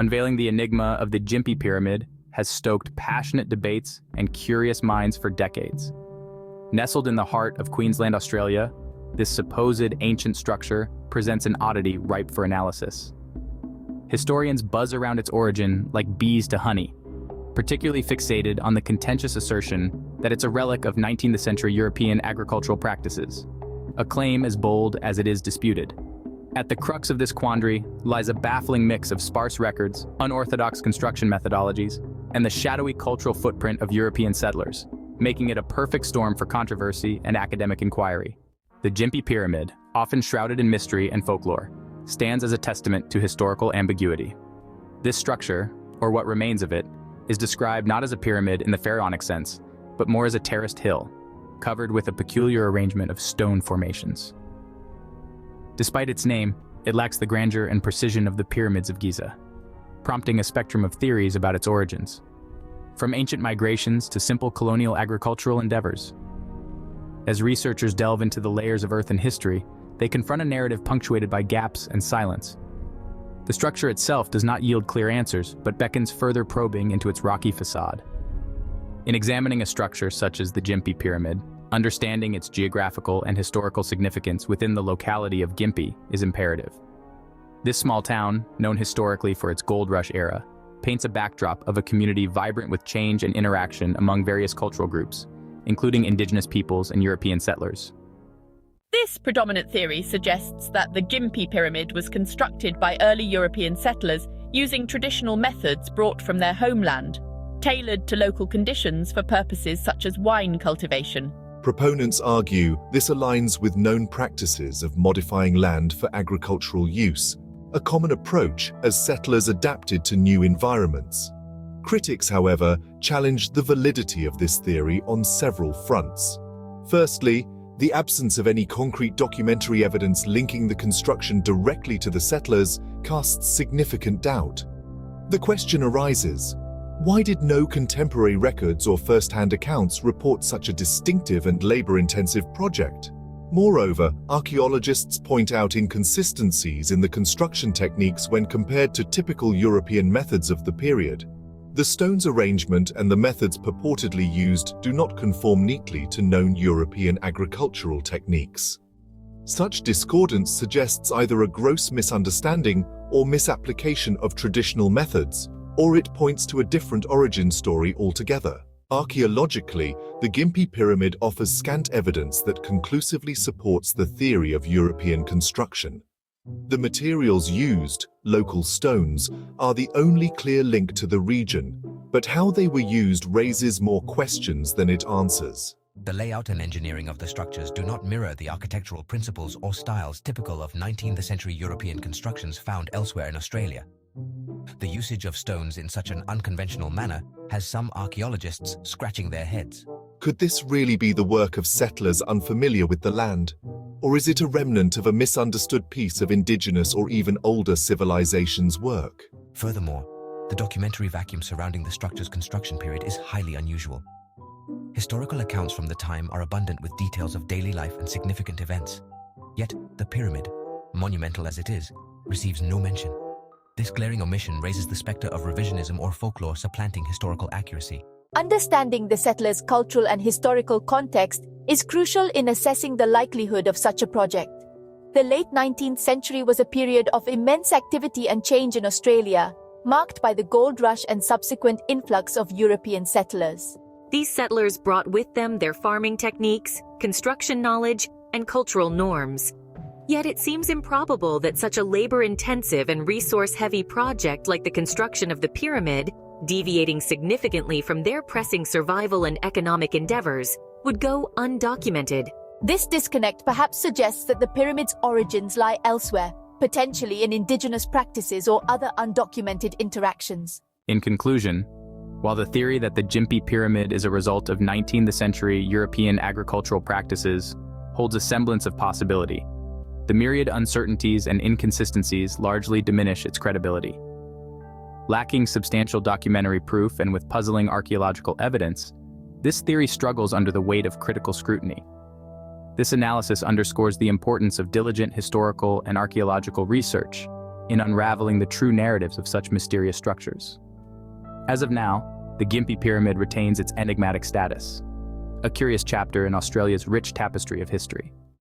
Unveiling the enigma of the Gympie Pyramid has stoked passionate debates and curious minds for decades. Nestled in the heart of Queensland, Australia, this supposed ancient structure presents an oddity ripe for analysis. Historians buzz around its origin like bees to honey, particularly fixated on the contentious assertion that it's a relic of 19th century European agricultural practices, a claim as bold as it is disputed. At the crux of this quandary lies a baffling mix of sparse records, unorthodox construction methodologies, and the shadowy cultural footprint of European settlers, making it a perfect storm for controversy and academic inquiry. The Gympie Pyramid, often shrouded in mystery and folklore, stands as a testament to historical ambiguity. This structure, or what remains of it, is described not as a pyramid in the pharaonic sense, but more as a terraced hill, covered with a peculiar arrangement of stone formations. Despite its name, it lacks the grandeur and precision of the pyramids of Giza, prompting a spectrum of theories about its origins, from ancient migrations to simple colonial agricultural endeavors. As researchers delve into the layers of Earth and history, they confront a narrative punctuated by gaps and silence. The structure itself does not yield clear answers, but beckons further probing into its rocky facade. In examining a structure such as the Gympie Pyramid, understanding its geographical and historical significance within the locality of Gympie is imperative. This small town, known historically for its gold rush era, paints a backdrop of a community vibrant with change and interaction among various cultural groups, including indigenous peoples and European settlers. This predominant theory suggests that the Gympie Pyramid was constructed by early European settlers using traditional methods brought from their homeland, tailored to local conditions for purposes such as wine cultivation. Proponents argue this aligns with known practices of modifying land for agricultural use, a common approach as settlers adapted to new environments. Critics, however, challenged the validity of this theory on several fronts. Firstly, the absence of any concrete documentary evidence linking the construction directly to the settlers casts significant doubt. The question arises, why did no contemporary records or first-hand accounts report such a distinctive and labor-intensive project? Moreover, archaeologists point out inconsistencies in the construction techniques when compared to typical European methods of the period. The stone's arrangement and the methods purportedly used do not conform neatly to known European agricultural techniques. Such discordance suggests either a gross misunderstanding or misapplication of traditional methods, or it points to a different origin story altogether. Archaeologically, the Gympie Pyramid offers scant evidence that conclusively supports the theory of European construction. The materials used, local stones, are the only clear link to the region, but how they were used raises more questions than it answers. The layout and engineering of the structures do not mirror the architectural principles or styles typical of 19th century European constructions found elsewhere in Australia. The usage of stones in such an unconventional manner has some archaeologists scratching their heads. Could this really be the work of settlers unfamiliar with the land? Or is it a remnant of a misunderstood piece of indigenous or even older civilization's work? Furthermore, the documentary vacuum surrounding the structure's construction period is highly unusual. Historical accounts from the time are abundant with details of daily life and significant events. Yet, the pyramid, monumental as it is, receives no mention. This glaring omission raises the specter of revisionism or folklore supplanting historical accuracy. Understanding the settlers' cultural and historical context is crucial in assessing the likelihood of such a project. The late 19th century was a period of immense activity and change in Australia, marked by the gold rush and subsequent influx of European settlers. These settlers brought with them their farming techniques, construction knowledge, and cultural norms. Yet it seems improbable that such a labor-intensive and resource-heavy project like the construction of the pyramid, deviating significantly from their pressing survival and economic endeavors, would go undocumented. This disconnect perhaps suggests that the pyramid's origins lie elsewhere, potentially in indigenous practices or other undocumented interactions. In conclusion, while the theory that the Gympie Pyramid is a result of 19th century European agricultural practices holds a semblance of possibility, the myriad uncertainties and inconsistencies largely diminish its credibility. Lacking substantial documentary proof and with puzzling archaeological evidence, this theory struggles under the weight of critical scrutiny. This analysis underscores the importance of diligent historical and archaeological research, in unraveling the true narratives of such mysterious structures. As of now, the Gympie Pyramid retains its enigmatic status, a curious chapter in Australia's rich tapestry of history.